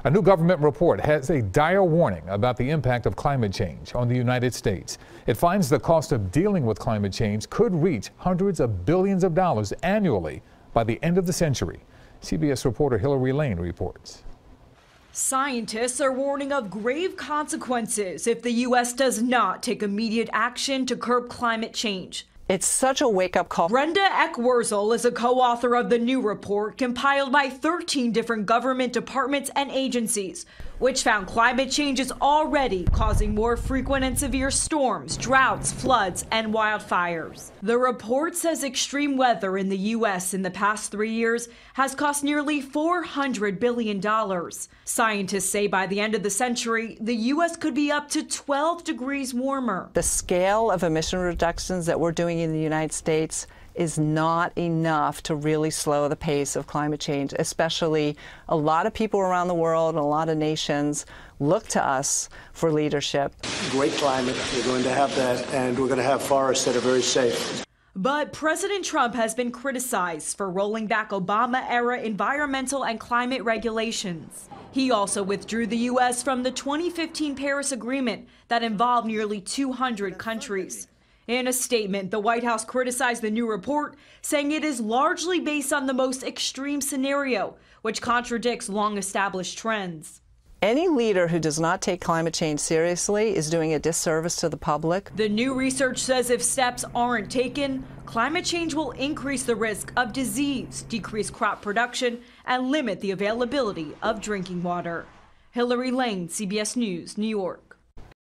A new government report has a dire warning about the impact of climate change on the United States. It finds the cost of dealing with climate change could reach hundreds of billions of dollars annually by the end of the century. CBS reporter Hillary Lane reports. Scientists are warning of grave consequences if the U.S. does not take immediate action to curb climate change. It's such a wake-up call. Brenda Eck-Wurzel is a co-author of the new report compiled by 13 different government departments and agencies, which found climate change is already causing more frequent and severe storms, droughts, floods, and wildfires. The report says extreme weather in the U.S. in the past 3 years has cost nearly $400 billion. Scientists say by the end of the century, the U.S. could be up to 12 degrees warmer. The scale of emission reductions that we're doing in the United States is not enough to really slow the pace of climate change, especially a lot of people around the world and a lot of nations look to us for leadership. Great climate, we're going to have that, and we're going to have forests that are very safe. But President Trump has been criticized for rolling back Obama-era environmental and climate regulations. He also withdrew the U.S. from the 2015 Paris Agreement that involved nearly 200 countries. In a statement, the White House criticized the new report, saying it is largely based on the most extreme scenario, which contradicts long-established trends. Any leader who does not take climate change seriously is doing a disservice to the public. The new research says if steps aren't taken, climate change will increase the risk of disease, decrease crop production, and limit the availability of drinking water. Hillary Lane, CBS News, New York.